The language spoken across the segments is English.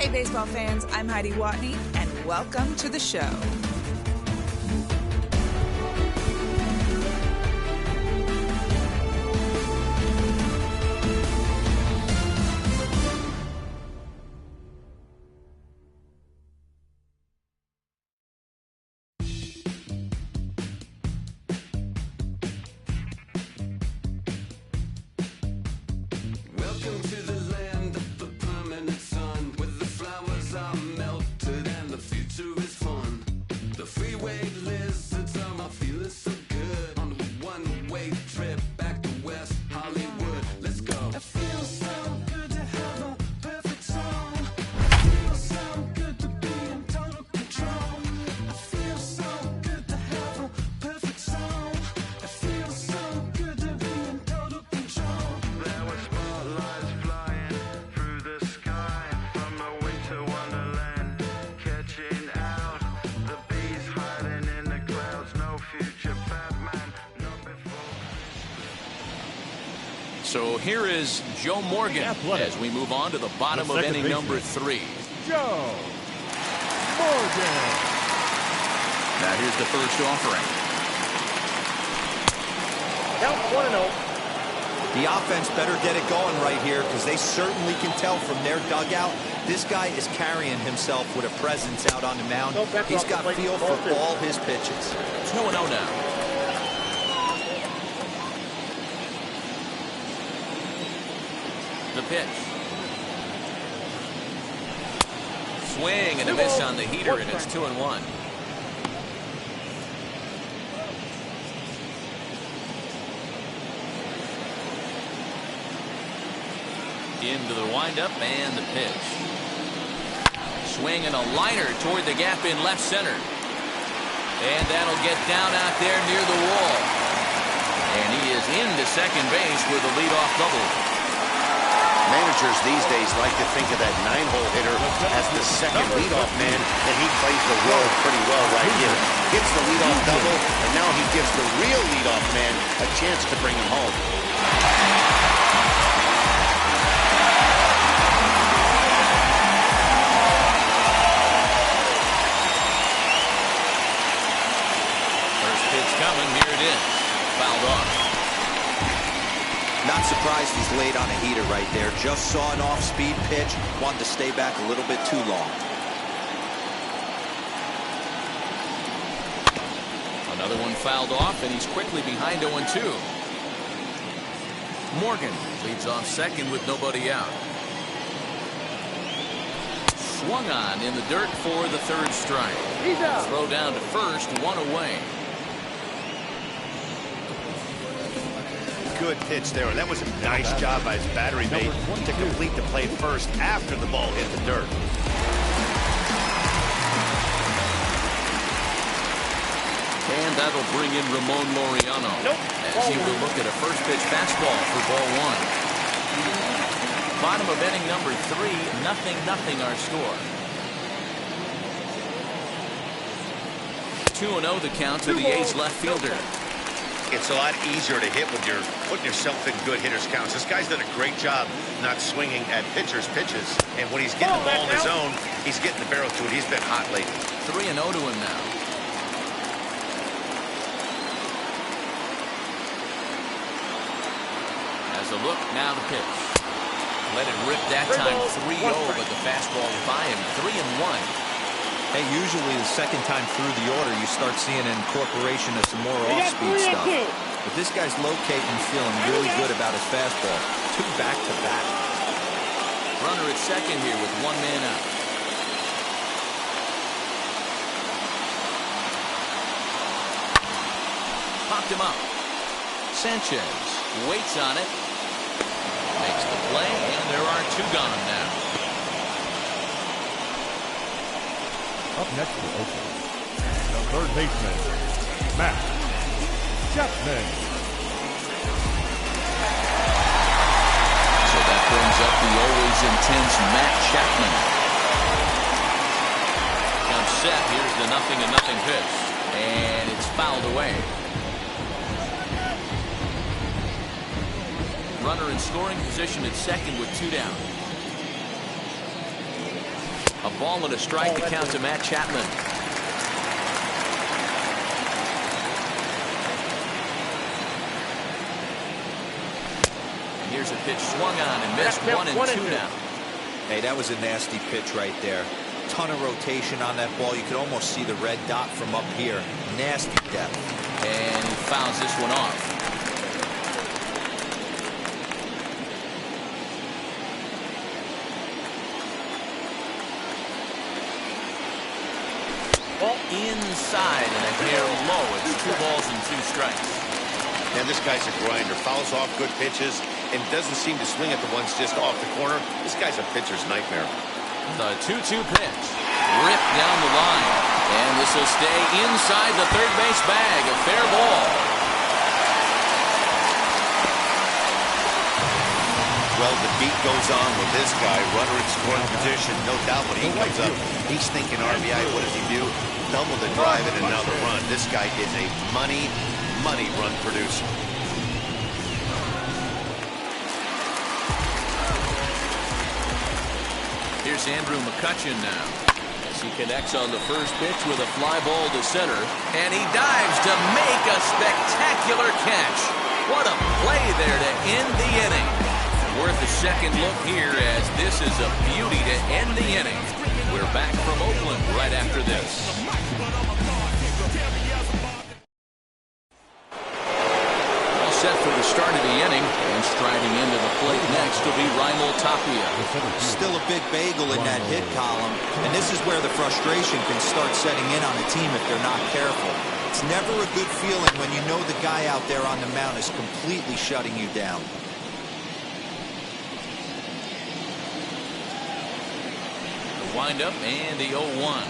Hey, baseball fans, I'm Heidi Watney, and welcome to the show. So here is Joe Morgan as we move on to the bottom of inning number 3. Joe Morgan. Now here's the first offering. Count 1-0. The offense better get it going right here because they certainly can tell from their dugout this guy is carrying himself with a presence out on the mound. He's got feel for all his pitches. 2-0 now. The pitch. Swing and a miss on the heater, and it's 2-1. Into the windup and the pitch. Swing and a liner toward the gap in left center. And that'll get down out there near the wall. And he is into second base with a leadoff double. Managers these days like to think of that 9-hole hitter as the second leadoff man, and he plays the role pretty well right here. Gets the leadoff double, and now he gives the real leadoff man a chance to bring him home. First pitch coming, here it is. Fouled off. Not surprised he's laid on a heater right there. Just saw an off-speed pitch. Wanted to stay back a little bit too long. Another one fouled off, and he's quickly behind 0-2. Morgan leads off second with nobody out. Swung on in the dirt for the third strike. Throw down to first, 1 away. Good pitch there, and that was a nice job by his battery mate to complete the play first after the ball hit the dirt. And that'll bring in Ramon Laureano as he will look at a first pitch fastball for ball 1. Bottom of inning number 3, 0-0 our score. 2-0 the count to the A's left fielder. It's a lot easier to hit when you're putting yourself in good hitter's counts. This guy's done a great job not swinging at pitchers' pitches. And when he's getting the ball on his own, he's getting the barrel to it. He's been hot lately. 3-0 to him now. As a look, now the pitch. Let it rip that time 3-0, but the fastball by him. 3-1. Hey, usually the second time through the order, you start seeing an incorporation of some more off-speed stuff. But this guy's locating, feeling really good about his fastball. 2 back-to-back. Runner at second here with 1 man out. Popped him up. Sanchez waits on it. Makes the play, and there are 2 gone now. Up next for Oakland, the third baseman, Matt Chapman. So that brings up the always intense Matt Chapman. Count set. Here's the 0-0 pitch, and it's fouled away. Runner in scoring position at second with 2 down. A ball and a strike to count to Matt Chapman. And here's a pitch swung on and missed. 1-2 now. Hey, that was a nasty pitch right there. Ton of rotation on that ball. You could almost see the red dot from up here. Nasty depth. And he fouls this one off. Inside and a hair low. It's 2 balls and 2 strikes. And this guy's a grinder. Fouls off good pitches and doesn't seem to swing at the ones just off the corner. This guy's a pitcher's nightmare. The 2-2 pitch. Ripped down the line. And this will stay inside the third base bag. A fair ball. Well, the beat goes on with this guy. Runner in scoring position. No doubt when he comes up, he's thinking RBI. What does he do? Double the drive and another run. This guy is a money run producer. Here's Andrew McCutchen now. As he connects on the first pitch with a fly ball to center. And he dives to make a spectacular catch. What a play there to end the inning. Worth a second look here as this is a beauty to end the inning. We're back from Oakland right after this. All set for the start of the inning, and striding into the plate next will be Raimel Tapia. Still a big bagel in that hit column, and this is where the frustration can start setting in on a team if they're not careful. It's never a good feeling when you know the guy out there on the mound is completely shutting you down. Windup and the 0-1.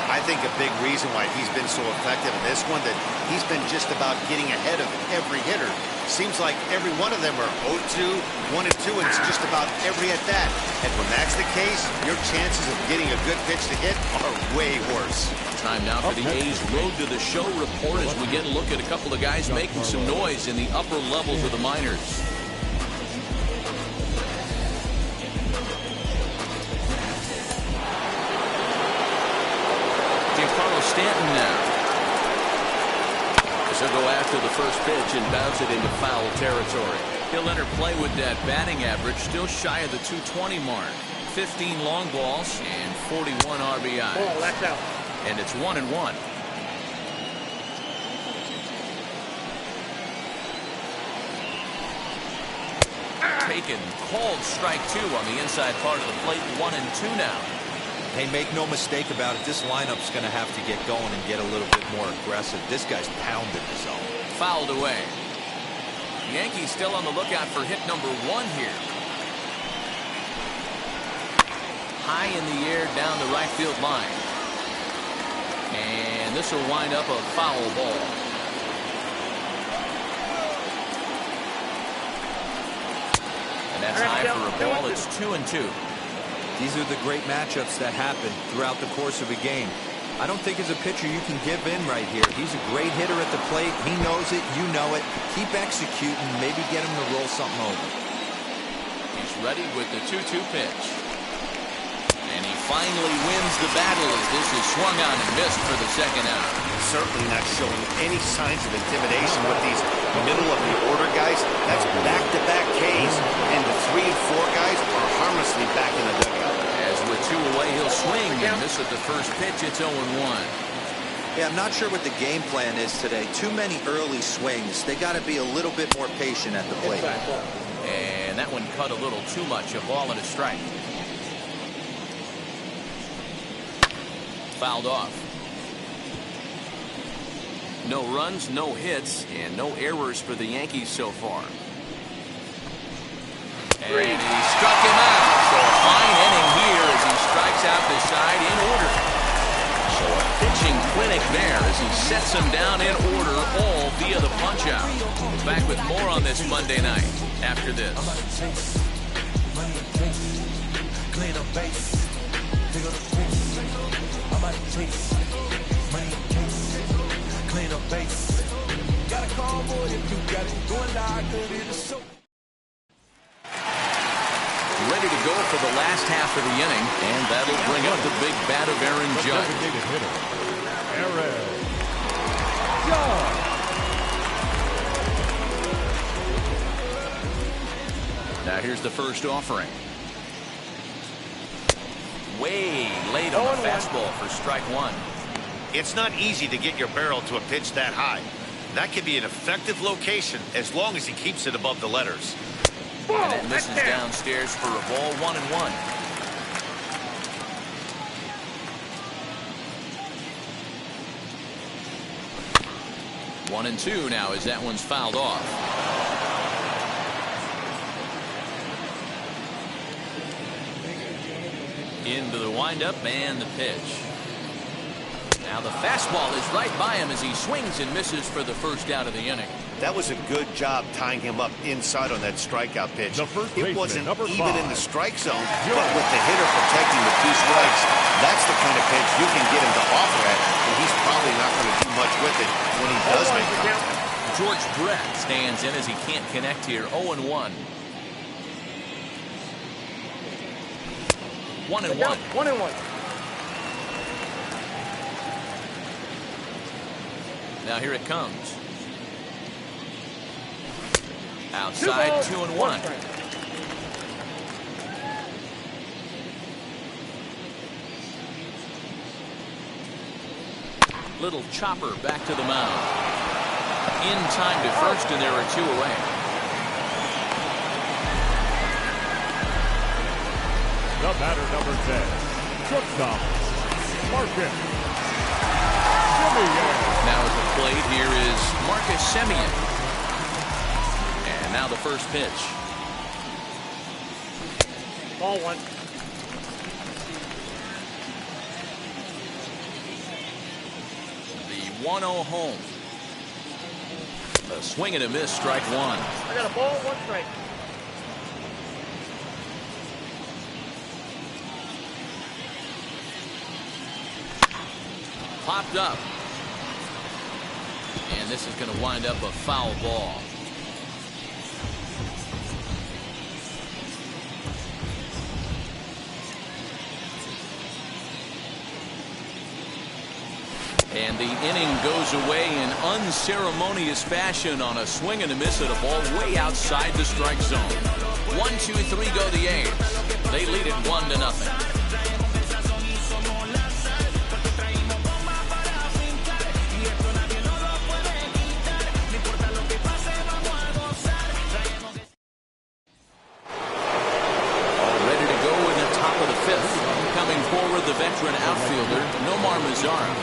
I think a big reason why he's been so effective in this one that he's been just about getting ahead of every hitter. Seems like every one of them are 0-2, 1-2, and it's just about every at bat. And when that's the case, your chances of getting a good pitch to hit are way worse. Time now for the A's Road to the Show report as we get a look at a couple of guys making some noise in the upper levels of the minors. Stanton now. He'll go after the first pitch and bounce it into foul territory. He'll enter play with that batting average still shy of the 220 mark. 15 long balls and 41 RBI. Oh, that's out. And it's 1-1. Taken, called strike 2 on the inside part of the plate. 1-2 now. Hey, make no mistake about it, this lineup's going to have to get going and get a little bit more aggressive. This guy's pounding the zone. Fouled away. Yankees still on the lookout for hit number 1 here. High in the air down the right field line. And this will wind up a foul ball. And that's high for a ball. It's 2-2. These are the great matchups that happen throughout the course of a game. I don't think as a pitcher you can give in right here. He's a great hitter at the plate. He knows it. You know it. Keep executing. Maybe get him to roll something over. He's ready with the 2-2 pitch. And he finally wins the battle as this is swung on and missed for the second out. Certainly not showing any signs of intimidation with these middle of the order guys. That's back-to-back Ks. And the 3 and 4 guys are harmlessly back in the dugout. As with 2 away, he'll swing and miss at the first pitch. It's 0-1. Yeah, I'm not sure what the game plan is today. Too many early swings. They got to be a little bit more patient at the plate. And that one cut a little too much. A ball and a strike. Fouled off. No runs, no hits, and no errors for the Yankees so far. And he struck him out. So a fine inning here as he strikes out the side in order. So a pitching clinic there as he sets him down in order, all via the punch-out. Back with more on this Monday night after this. to go for the last half of the inning, and that'll bring up the big bat of Aaron Judge. Designated hitter, Aaron Judge. Now here's the first offering. Way late on the fastball for strike one. It's not easy to get your barrel to a pitch that high. That can be an effective location as long as he keeps it above the letters. And it misses downstairs for a ball, 1-1. One and two now as that one's fouled off. Into the windup and the pitch. Now the fastball is right by him as he swings and misses for the first out of the inning. That was a good job tying him up inside on that strikeout pitch. It wasn't even in the strike zone, but with the hitter protecting the 2 strikes, that's the kind of pitch you can get him to offer at, and he's probably not going to do much with it when he does make contact. George Brett stands in as he can't connect here. 0-1. 1-1. 1-1. Now here it comes. Outside, 2-1. Little chopper back to the mound. In time to first, and there are 2 away. The batter, number 10, shortstop, Marcus Semien. Now at the plate here is Marcus Semien. And now the first pitch. Ball 1. The 1-0 home. A swing and a miss, strike one. I got a ball, 1 strike. Popped up. And this is going to wind up a foul ball. And the inning goes away in unceremonious fashion on a swing and a miss at a ball way outside the strike zone. 1-2-3 go the A's. They lead it 1-0. The veteran outfielder, Nomar Mazara.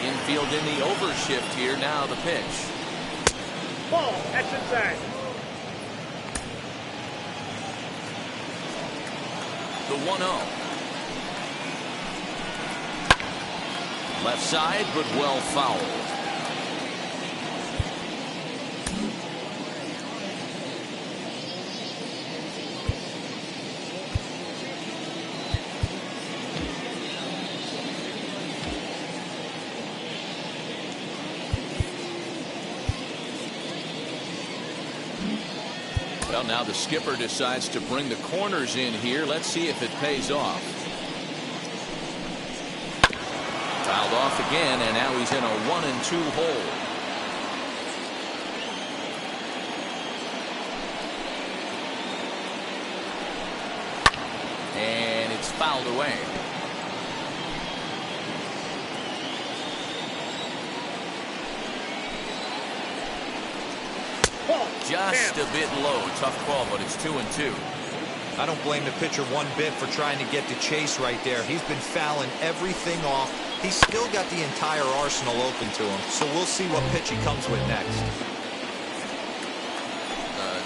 Infield in the overshift here. Now the pitch. Ball, that's inside. The 1-0. Left side, but well fouled. Well, now the skipper decides to bring the corners in here. Let's see if it pays off. Fouled off again, and now he's in a 1-2 hole. And it's fouled away. Just a bit low. Tough call, but it's 2-2. I don't blame the pitcher one bit for trying to get the chase right there. He's been fouling everything off. He's still got the entire arsenal open to him, so we'll see what pitch he comes with next.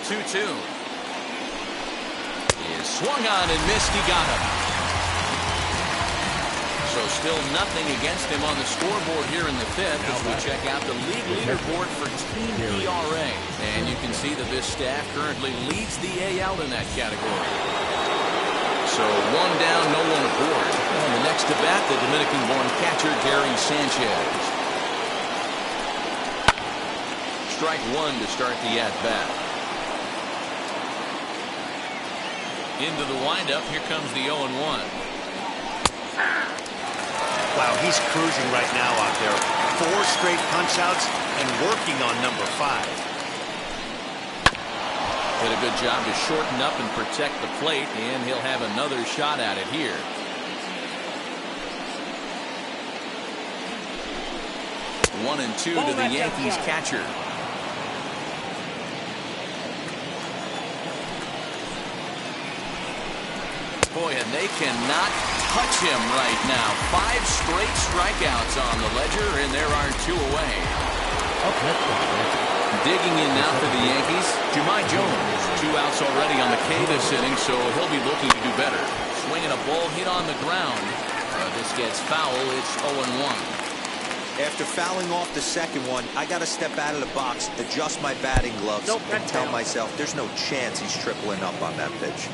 2-2. He is swung on and missed. He got him. So still nothing against him on the scoreboard here in the 5th as we check out the league leaderboard for team ERA. And you can see that this staff currently leads the AL in that category. So 1 down, no one aboard. And the next to bat, the Dominican-born catcher, Gary Sanchez. strike one to start the at-bat. Into the windup. Here comes the 0-1. Wow, he's cruising right now out there. 4 straight punch-outs and working on number 5. Did a good job to shorten up and protect the plate, and he'll have another shot at it here. One and two to the Yankees catcher. Boy, and they cannot touch him right now. 5 straight strikeouts on the ledger, and there are 2 away. Digging in now for the Yankees, Jahmai Jones. 2 outs already on the K this inning, so he'll be looking to do better. Swinging a ball hit on the ground. This gets foul. It's 0-1. After fouling off the second one, I got to step out of the box, adjust my batting gloves, and tell myself there's no chance he's tripling up on that pitch.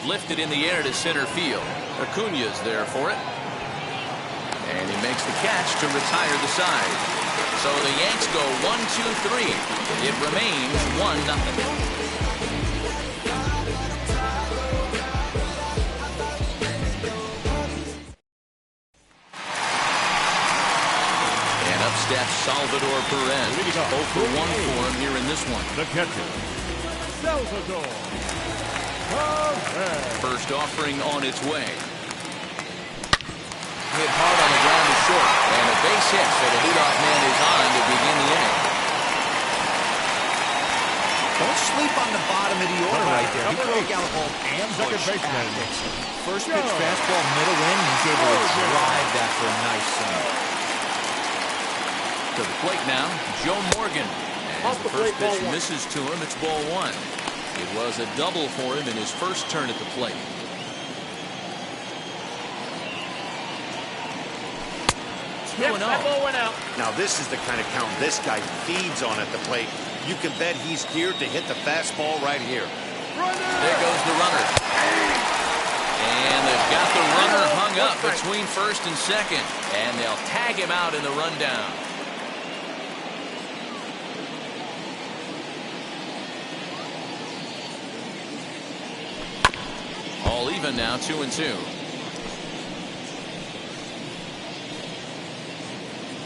Lifted in the air to center field. Acuña's there for it. And he makes the catch to retire the side. So the Yanks go 1-2-3. It remains 1-0. Steps Salvador Perez. 0 for 1 for him here in this one. The catcher, Salvador Perez. First offering on its way. Hit hard on the ground to short. And a base hit, so the leadoff man is on to begin the inning. Don't sleep on the bottom of the order right there. He threw Caliball and second baseman. First pitch fastball, middle in. He's able to drive that for a nice single. To the plate now, Joe Morgan. As the first pitch misses to him, it's ball 1. It was a double for him in his first turn at the plate. Yep, that ball went out. Now this is the kind of count this guy feeds on at the plate. You can bet he's geared to hit the fastball right here. There goes the runner. And they've got the runner hung up between first and second. And they'll tag him out in the rundown. All even now, 2-2.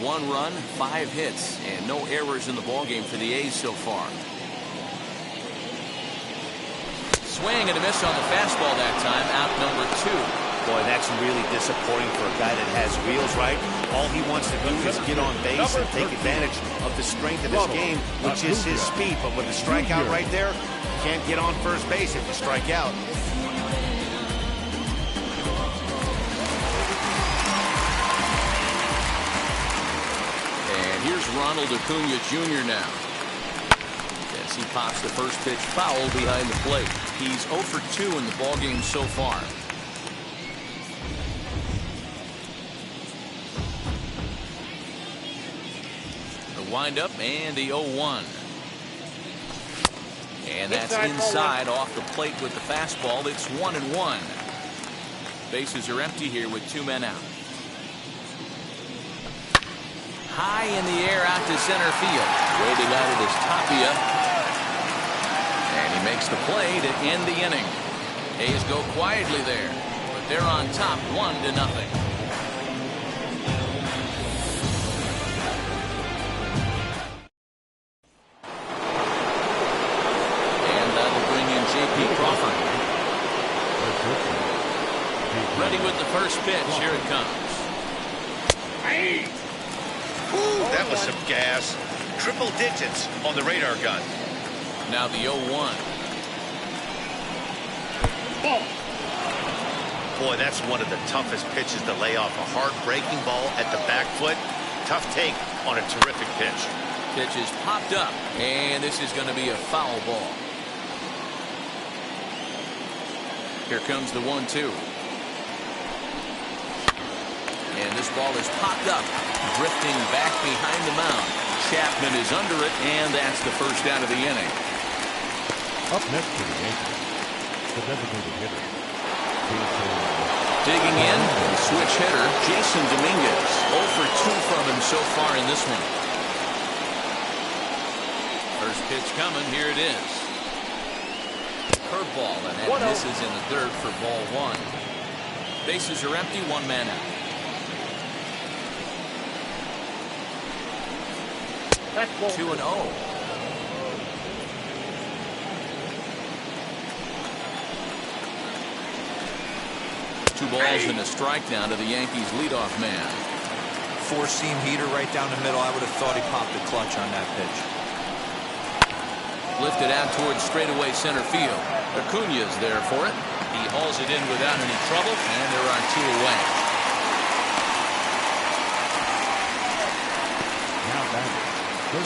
1 run, 5 hits, and no errors in the ballgame for the A's so far. Swing and a miss on the fastball that time, out number 2. Boy, that's really disappointing for a guy that has wheels, right? All he wants to do is get on base and take advantage of the strength of his game, which is his speed. But with a strikeout right there, you can't get on first base if you strike out. Here's Ronald Acuña Jr. now. As he pops the first pitch foul behind the plate. He's 0 for 2 in the ballgame so far. The windup and the 0-1. And that's inside off the plate with the fastball. It's 1-1. Bases are empty here with 2 men out. High in the air out to center field. Waiting at it is Tapia. And he makes the play to end the inning. A's go quietly there, but they're on top 1-0. And that'll bring in J.P. Crawford. Ready with the first pitch. Here it comes. Ooh, that was some gas. Triple digits on the radar gun. Now the 0-1. Boy, that's one of the toughest pitches to lay off. A hard-breaking ball at the back foot. Tough take on a terrific pitch. Pitch is popped up, and this is going to be a foul ball. Here comes the 1-2. And this ball is popped up, drifting back behind the mound. Chapman is under it, and that's the first out of the inning. Up next to the Yankees, the designated hitter. Digging in, switch hitter, Jason Dominguez. 0 for 2 from him so far in this one. First pitch coming. Here it is. Curveball, and that misses in the dirt for ball 1. Bases are empty, 1 man out. That's ball 2-0. Two balls and a strike down to the Yankees leadoff man. Four-seam heater right down the middle. I would have thought he popped the clutch on that pitch. Lifted out towards straightaway center field. Acuña's there for it. He hauls it in without any trouble, and there are 2 away. Now batting.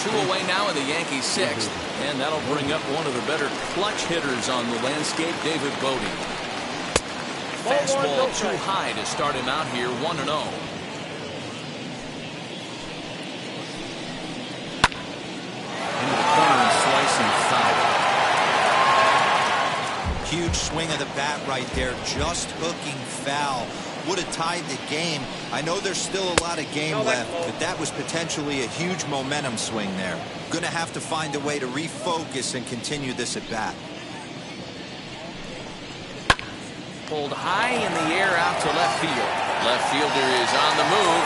2 away now in the Yankees' 6th, and that'll bring up one of the better clutch hitters on the landscape, David Bodie. Fastball too high to start him out here, 1-0. Into the corner and slicing foul. Huge swing of the bat right there, just hooking foul. Would have tied the game. I know there's still a lot of game left, but that was potentially a huge momentum swing there. Gonna have to find a way to refocus and continue this at bat. Pulled high in the air out to left field. Left fielder is on the move.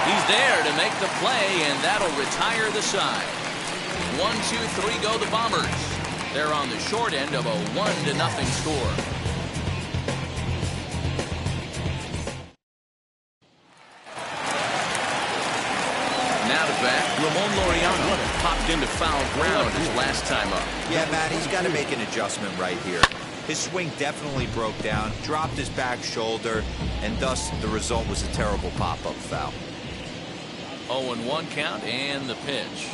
He's there to make the play, and that'll retire the side. 1-2-3 go the Bombers. They're on the short end of a 1-0 score. Now to bat, Ramon Laureano popped into foul ground his last time up. Yeah, Matt, he's got to make an adjustment right here. His swing definitely broke down, dropped his back shoulder, and thus the result was a terrible pop-up foul. 0-1 count and the pitch.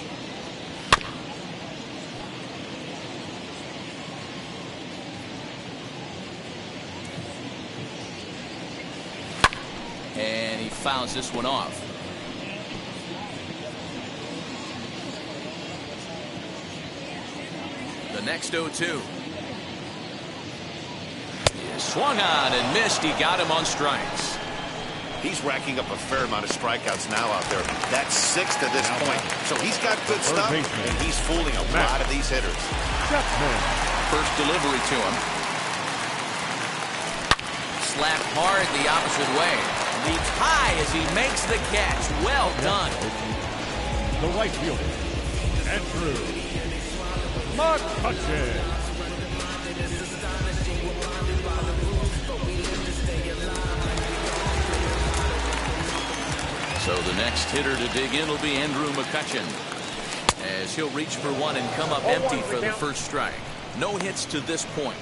And he fouls this one off. The next 0-2. Swung on and missed. He got him on strikes. He's racking up a fair amount of strikeouts now out there. That's 6 to this point. So he's got good stuff, and he's fooling a lot of these hitters. First delivery to him. Slapped hard the opposite way. Leaps high as he makes the catch. Well done. The right fielder, Andrew McCutchen. So the next hitter to dig in will be Andrew McCutchen, as he'll reach for one and come up empty for the first strike. No hits to this point.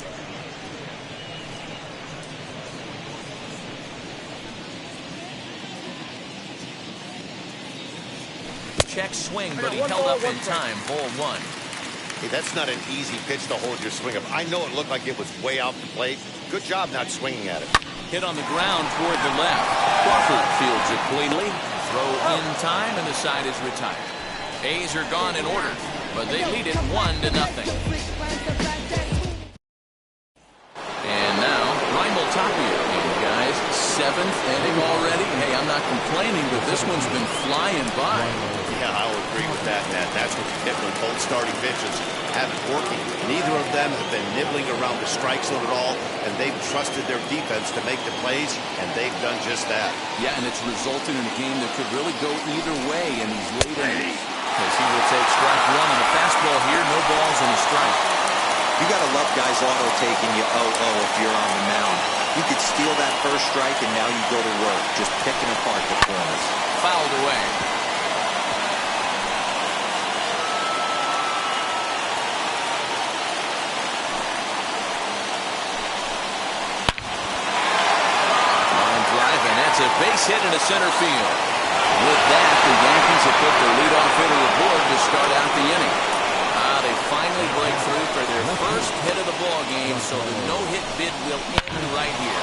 Check swing, but he held up in time. Ball 1. Hey, that's not an easy pitch to hold your swing of. I know it looked like it was way out the plate. Good job not swinging at it. Hit on the ground toward the left. Crawford fields it cleanly. Throw in time, and the side is retired. A's are gone in order, but they lead it 1-0. And now, Raimel Tapia, guys, 7th inning already. Hey, I'm not complaining, but this one's been flying by. Yeah, I'll agree with that, Matt. That's what you get when both starting pitches haven't working. Neither of them have been nibbling around the strike zone at all, and they've trusted their defense to make the plays, and they've done just that. Yeah, and it's resulted in a game that could really go either way in these late innings. As he will take strike 1 on the fastball here, no balls and a strike. You got to love guys auto-taking you 0-0 if you're on the mound. You could steal that first strike, and now you go to work, just picking apart the corners. Fouled away. It's a base hit into center field. With that, the Yankees have put their leadoff hitter aboard to start out the inning. They finally break through for their first hit of the ball game, so the no-hit bid will end right here.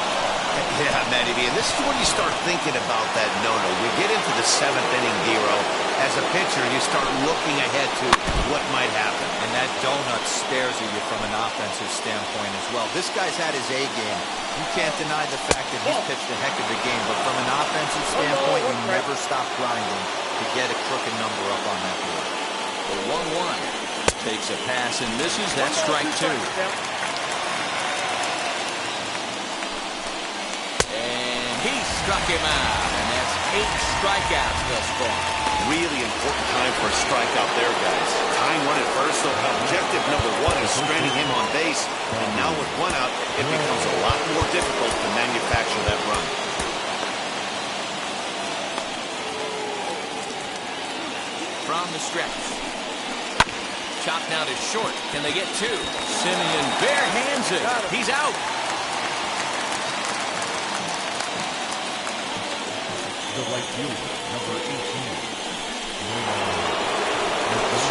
Yeah, Matty B, and this is when you start thinking about that no-no. We get into the 7th inning, Dero. As a pitcher, you start looking ahead to what might happen. And that donut stares at you from an offensive standpoint as well. This guy's had his A game. You can't deny the fact that he's pitched a heck of a game, but from an offensive standpoint, you never stop grinding to get a crooked number up on that board. The 1-1 takes a pass and misses. That's strike 2. And he struck him out, and that's 8 strikeouts thus far. Really important time for a strikeout there, guys. Tying one at first, so objective number 1 is stranding him on base. And now with 1 out, it becomes a lot more difficult to manufacture that run. From the stretch. Chopped now to short. Can they get 2? Simeon bare hands it. He's out. The right fielder, number 18.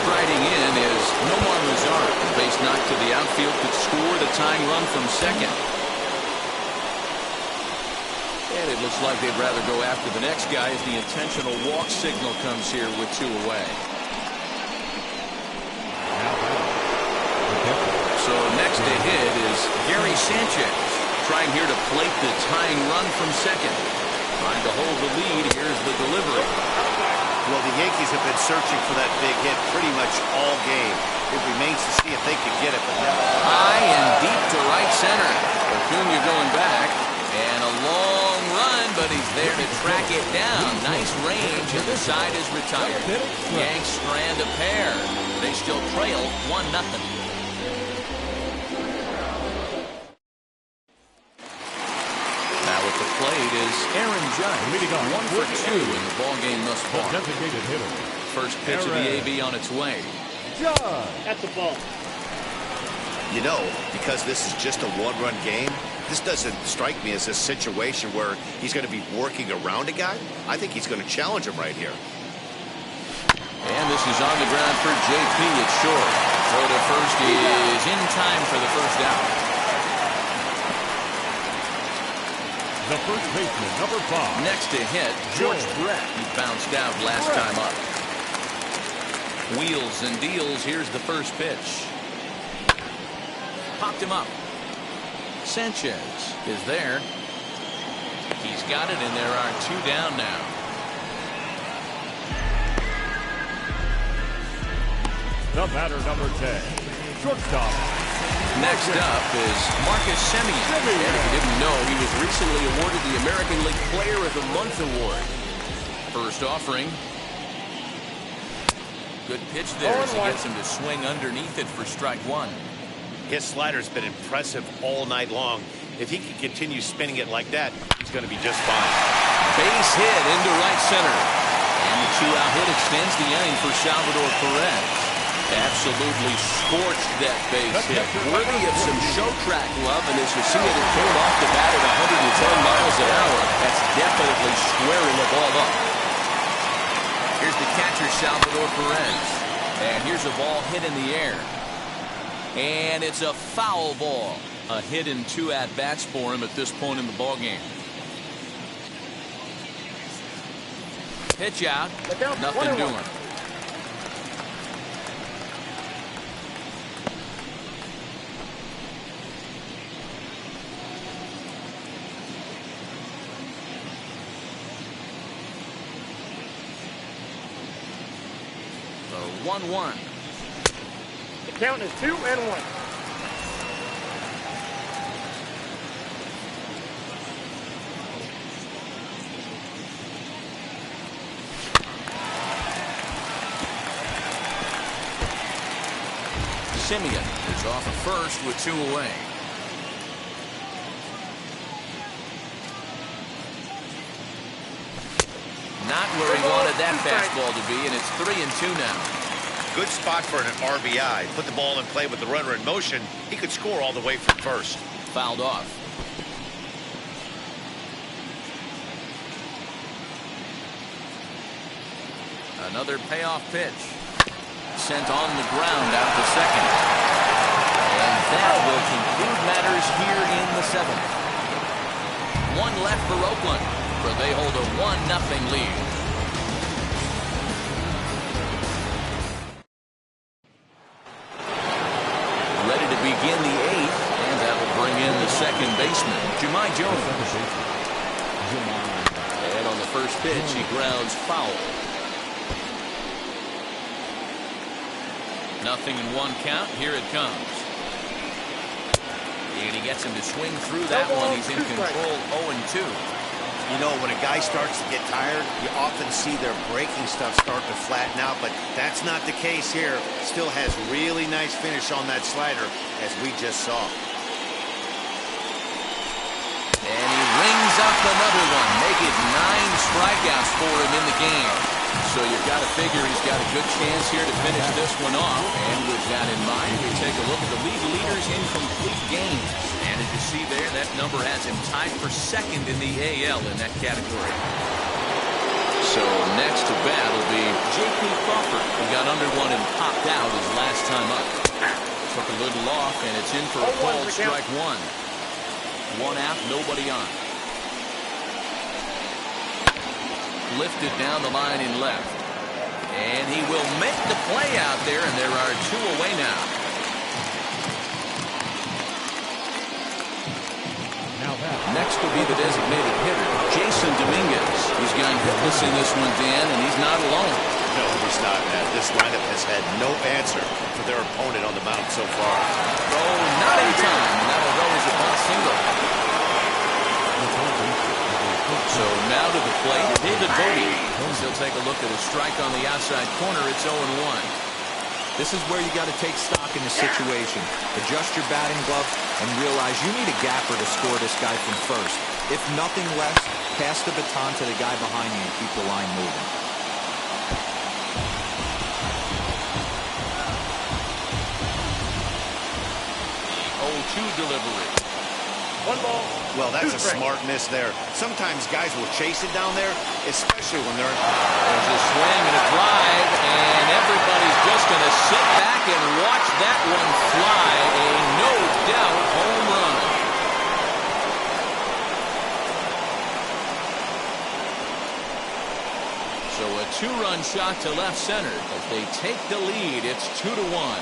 Striding in is Nomar Mazar. Base knock to the outfield could score the tying run from second. And it looks like they'd rather go after the next guy as the intentional walk signal comes here with 2 away. So next to hit is Gary Sanchez, trying here to plate the tying run from second. Trying to hold the lead. Here's the delivery. Well, the Yankees have been searching for that big hit pretty much all game. It remains to see if they can get it. High and deep to right center. Acuna going back. And a long run, but he's there to track it down. Nice range, and the side is retired. Yanks strand a pair. They still trail 1-0. Plate is Aaron Judge, leading on 1 for 2 in the ballgame thus far. Designated hitter. First pitch of the AB on its way. That's the ball. You know, because this is just a 1-run game, this doesn't strike me as a situation where he's going to be working around a guy. I think he's going to challenge him right here. And this is on the ground for JP at short. Throw to first is in time for the first out. The first baseman, number 5. Next to hit, George Brett. He bounced out last time up. Wheels and deals. Here's the first pitch. Popped him up. Sanchez is there. He's got it, and there are 2 down now. The batter, number 10. Shortstop. Next up is Marcus Semien. And if you didn't know, he was recently awarded the American League Player of the Month award. First offering. Good pitch there as he gets him to swing underneath it for strike 1. His slider's been impressive all night long. If he can continue spinning it like that, he's going to be just fine. Base hit into right center. And the 2-out hit extends the inning for Salvador Perez. Absolutely scorched that base hit. Worthy of some show track love, and as you see it, it came off the bat at 110 miles an hour. That's definitely squaring the ball up. Here's the catcher, Salvador Perez. And here's a ball hit in the air. And it's a foul ball. A hit in 2 at-bats for him at this point in the ballgame. Pitch out. Nothing doing. The 1-1. The count is 2-1. Simeon is off at first with 2 away. Not where he wanted that fastball to be, and it's 3-2 now. Good spot for an RBI. Put the ball in play with the runner in motion. He could score all the way from first. Fouled off. Another payoff pitch. Sent on the ground out to second. And that will conclude matters here in the 7th. one left for Oakland, where they hold a 1-0 lead. Ready to begin the 8th, and that will bring in the second baseman, Jahmai Jones. And on the first pitch, he grounds foul. 0-1 count. Here it comes. And he gets him to swing through that one. He's in control, 0-2. You know, when a guy starts to get tired, you often see their breaking stuff start to flatten out, but that's not the case here. Still has really nice finish on that slider, as we just saw. And he rings up another one. Make it 9 strikeouts for him in the game. So you've got to figure he's got a good chance here to finish this one off. And with that in mind, we take a look at the league leaders in complete games. And as you see there, that number has him tied for second in the AL in that category. So next to bat will be J.P. Crawford, who got under one and popped out his last time up. Took a little off, and it's in for a called strike one. 1 out, nobody on. Lifted down the line in left. And he will make the play out there, and there are 2 away now. Next will be the designated hitter, Jason Dominguez. He's gone hitless in this one, Dan, and he's not alone. No, he's not, Matt. This lineup has had no answer for their opponent on the mound so far. Oh, not in time. That'll go as a bunt single. So now to the plate, David Bodie. He'll take a look at a strike on the outside corner. It's 0-1. This is where you got to take stock in the situation. Adjust your batting glove and realize you need a gapper to score this guy from first. If nothing less, pass the baton to the guy behind you and keep the line moving. 0-2 delivery. 1 ball. Well, that's a smart miss there. Sometimes guys will chase it down there, especially when they're... There's a swing and a drive, and everybody's just going to sit back and watch that one fly. A no-doubt home run. So a 2-run shot to left center as they take the lead. It's 2-1.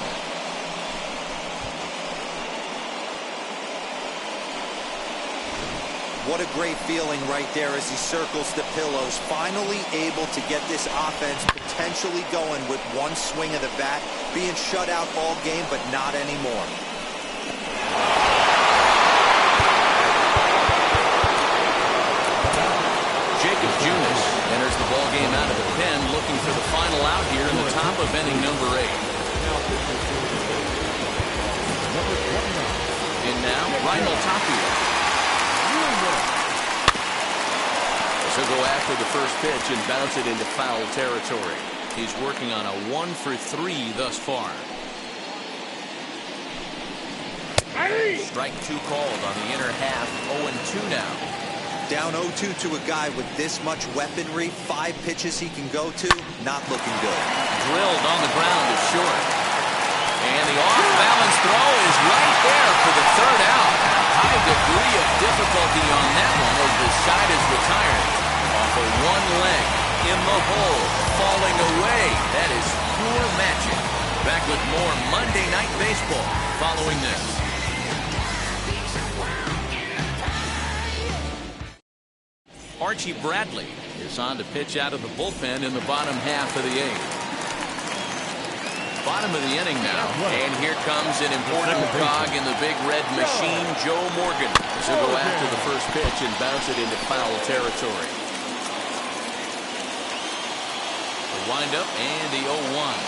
What a great feeling right there as he circles the pillows. Finally able to get this offense potentially going with 1 swing of the bat. Being shut out all game, but not anymore. Jacob Junis enters the ball game out of the pen, looking for the final out here in the top of inning number 8. In now, Reinald Tapia. He'll go after the first pitch and bounce it into foul territory. He's working on a 1-for-3 thus far. Strike 2 called on the inner half. 0-2 now. Down 0-2 to a guy with this much weaponry, 5 pitches he can go to, not looking good. Drilled on the ground is short. And the off-balance throw is right there for the 3rd out. A high degree of difficulty on that one as the side is retired. Off of 1 leg, in the hole, falling away. That is pure magic. Back with more Monday Night Baseball following this. Archie Bradley is on to pitch out of the bullpen in the bottom half of the 8th. Bottom of the inning now, and here comes an important cog in the big red machine, Joe Morgan. He'll go after the first pitch and bounce it into foul territory. The windup and the 0-1.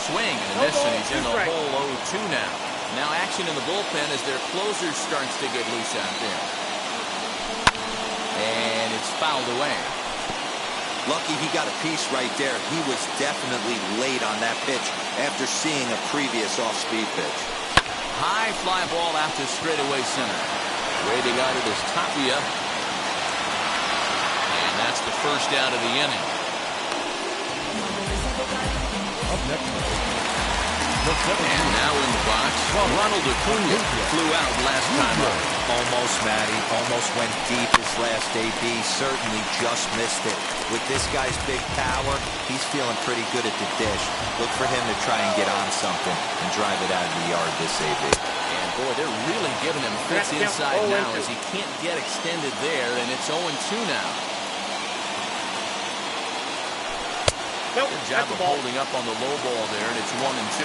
Swing and a miss, and he's in the hole. 0-2 now. Now action in the bullpen as their closer starts to get loose out there. And it's fouled away. Lucky he got a piece right there. He was definitely late on that pitch after seeing a previous off-speed pitch. High fly ball out to straightaway center. Waiting out it is Tapia. And that's the first out of the inning. Up next. And now in the box, Ronald Acuna flew out last time up. Oh Almost, Matty. Almost went deep his last AB. Certainly just missed it. With this guy's big power, he's feeling pretty good at the dish. Look for him to try and get on something and drive it out of the yard this AB. And boy, they're really giving him fits inside now as he can't get extended there, and it's 0-2 now. Nope, good job of holding up on the low ball there, and it's 1-2.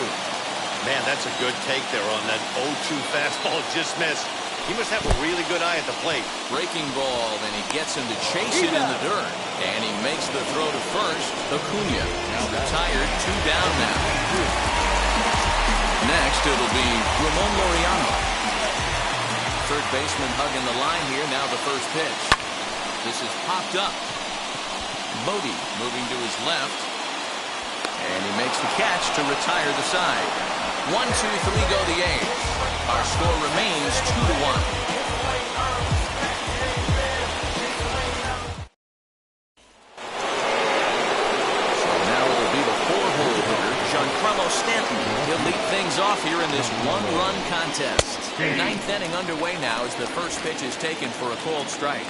Man, that's a good take there on that 0-2 fastball. Just missed. He must have a really good eye at the plate. Breaking ball, and he gets him to chase it in the dirt. And he makes the throw to first. Acuna now retired, 2 down now. Next, it'll be Ramon Laureano. Third baseman hugging the line here. Now the first pitch. This is popped up. Bodie moving to his left. And he makes the catch to retire the side. 1-2-3 go the A's. Our score remains 2-1. So now it'll be the 4-hole hitter, Giancarlo Stanton. He'll lead things off here in this one-run contest. Ninth inning underway now as the first pitch is taken for a called strike.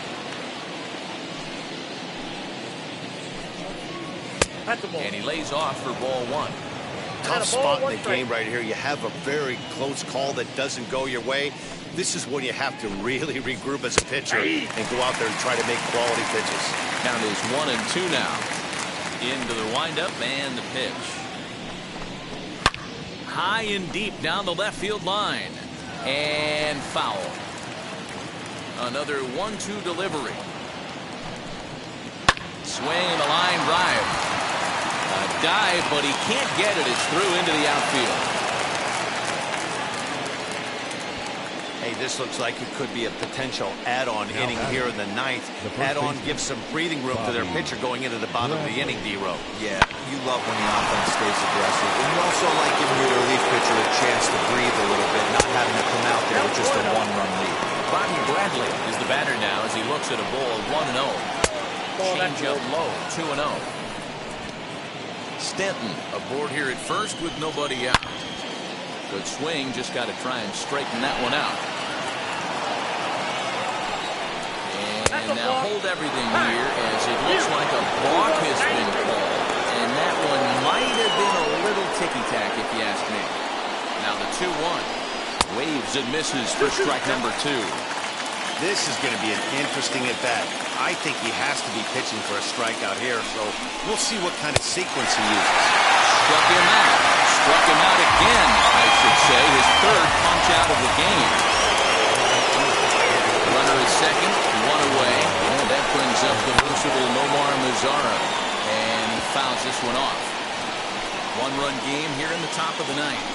And he lays off for ball 1. Tough spot in the game right here. You have a very close call that doesn't go your way. This is when you have to really regroup as a pitcher and go out there and try to make quality pitches. Count is 1-2 now. Into the windup and the pitch. High and deep down the left field line. And foul. Another 1-2 delivery. Swing and a line drive. A dive, but he can't get it. It's through into the outfield. Hey, this looks like it could be a potential add-on inning here in the ninth. Add-on gives some breathing room to their pitcher going into the bottom of the inning, D-Row. Yeah, you love when the offense stays aggressive. And you also like giving your relief pitcher a chance to breathe a little bit, not having to come out there with just a 1-run lead. Bobby Bradley is the batter now as he looks at a ball 1-0. Change up low, 2-0. Stanton aboard here at first with nobody out. Good swing, just got to try and straighten that one out. And now hold everything here as it looks like a balk has been called. And that one might have been a little ticky-tack if you ask me. Now the 2-1. Waves and misses for strike number 2. This is going to be an interesting at-bat. I think he has to be pitching for a strikeout here, so we'll see what kind of sequence he uses. Struck him out. Struck him out again, I should say. His third punch out of the game. Runner is second, 1 away. And that brings up the versatile Nomar Mazara. And he fouls this one off. 1-run game here in the top of the ninth.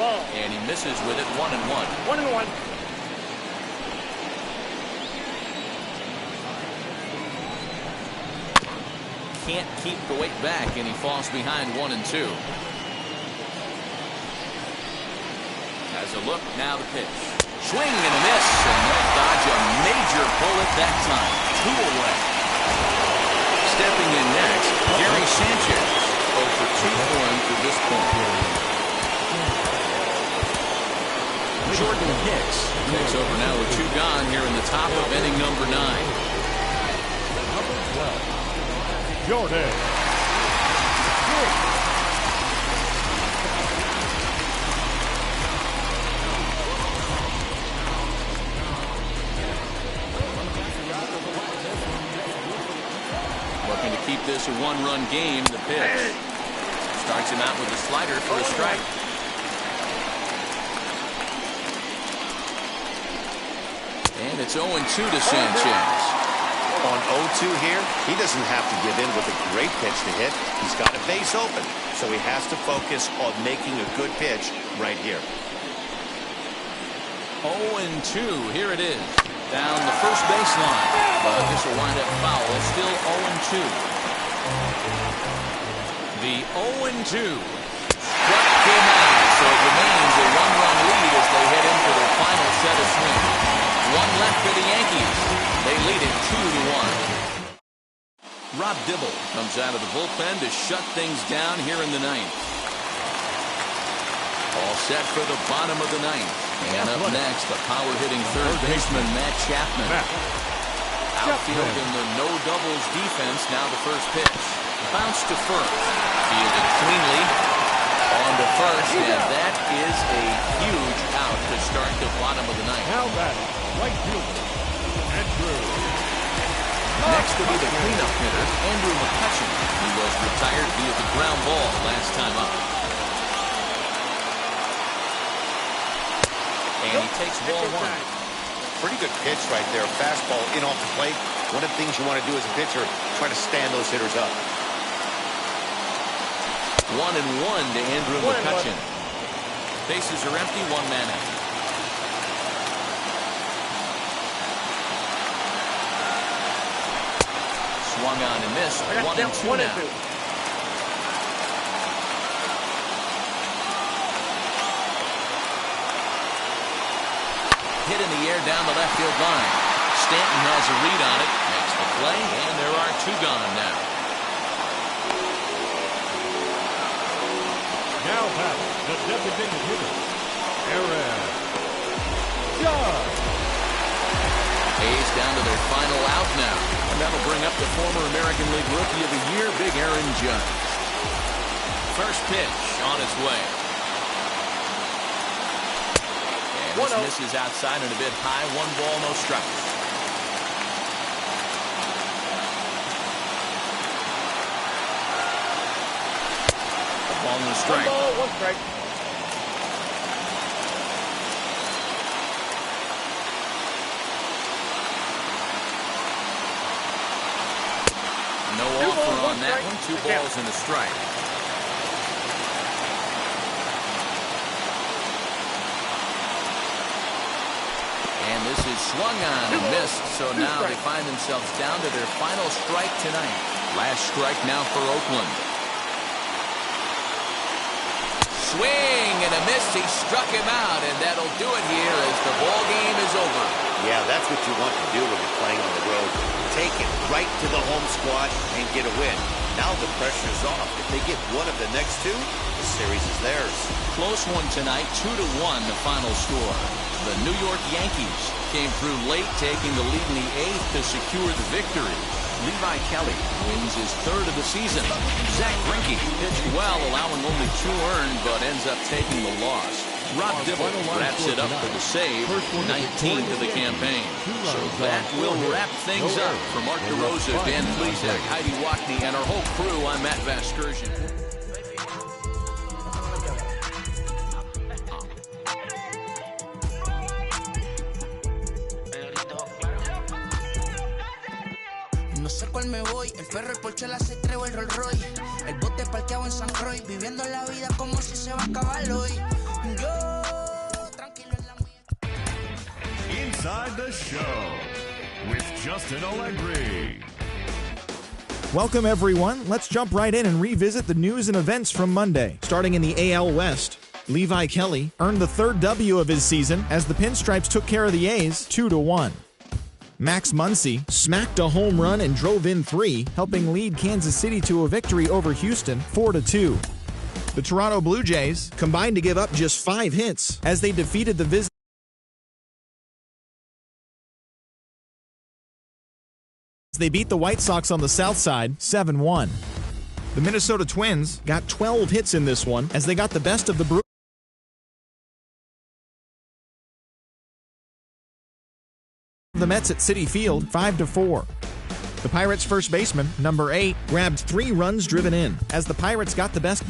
Ball. And he misses with it, 1-1. 1-1. Can't keep the weight back, and he falls behind 1-2. Has a look, now the pitch. Swing and a miss, and they'll dodge a major bullet that time. 2 away. Stepping in next, Gary Sanchez. 0 for 2 for him to this point. Jordan Hicks takes over now with 2 gone here in the top of inning number 9. Number 12. Jordan. Looking to keep this a 1-run game. The pitch. Starts him out with a slider for a strike. And it's 0-2 to Sanchez. On 0-2 here, he doesn't have to give in with a great pitch to hit. He's got a base open, so he has to focus on making a good pitch right here. 0-2, here it is. Down the first baseline. But this will wind up foul. Still 0-2. The 0-2 struck him out, so it remains a 1-run lead as they head in for their final set of swings. 1 left for the Yankees. They lead it 2-1. Rob Dibble comes out of the bullpen to shut things down here in the ninth. All set for the bottom of the ninth. And up next, the power-hitting third baseman, Matt Chapman. Outfield in the no-doubles defense, now the first pitch. Bounce to first. Fielded cleanly. On to first, and that is a huge out to start the bottom of the ninth. Now batting, right fielder, Andrew. Next will be the cleanup hitter, Andrew McCutcheon, who was retired via the ground ball last time up. And he takes ball one. Pretty good pitch right there. Fastball in off the plate. One of the things you want to do as a pitcher, try to stand those hitters up. 1-1 to Andrew McCutcheon. Bases are empty, one man out. Swung on and missed. 1-2 now. Hit in the air down the left field line. Stanton has a read on it. Makes the play, and there are two gone now. Now batting, the designated hitter, Aaron Judge. A's down to their final out now. And that'll bring up the former American League Rookie of the Year, Big Aaron Judge. First pitch on its way. And this misses outside and a bit high. 1 ball, no strikes. A ball and a strike. 1 ball, 1 strike. No offer on that one. 2 balls and a strike. And this is swung on and missed, so now they find themselves down to their final strike tonight. Last strike now for Oakland. Swing and a miss. He struck him out, and that'll do it here as the ball game is over. Yeah, that's what you want to do when you're playing on the road. Take it right to the home squad and get a win. Now the pressure's off. If they get one of the next two, the series is theirs. Close one tonight, 2-1 the final score. The New York Yankees came through late, taking the lead in the 8th to secure the victory. Levi Kelly wins his 3rd of the season. Zach Greinke pitched well, allowing only 2 earned, but ends up taking the loss. Rob Dibble wraps it up for the save, 19th of the campaign. So that will wrap things up. For Mark DeRosa, Dan Plesac, Heidi Watney, and our whole crew, I'm Matt Vasgersian. No sé cuál me voy, el perro, el Porsche, la C3 o el Rolls Royce. El bote parqueado en San Croix, viviendo la vida como si se va a acabar hoy. Yo, tranquilo en la mía. Inside the show with Justin Allegri. Welcome, everyone. Let's jump right in and revisit the news and events from Monday. Starting in the AL West, Levi Kelly earned the 3rd W of his season as the Pinstripes took care of the A's 2-1. Max Muncy smacked a home run and drove in 3, helping lead Kansas City to a victory over Houston 4-2. The Toronto Blue Jays combined to give up just 5 hits as they defeated the visitors. They beat the White Sox on the south side 7-1. The Minnesota Twins got 12 hits in this one as they got the best of the Brewers. The Mets at Citi Field 5-4. The Pirates' first baseman, number 8, grabbed 3 runs driven in as the Pirates got the best.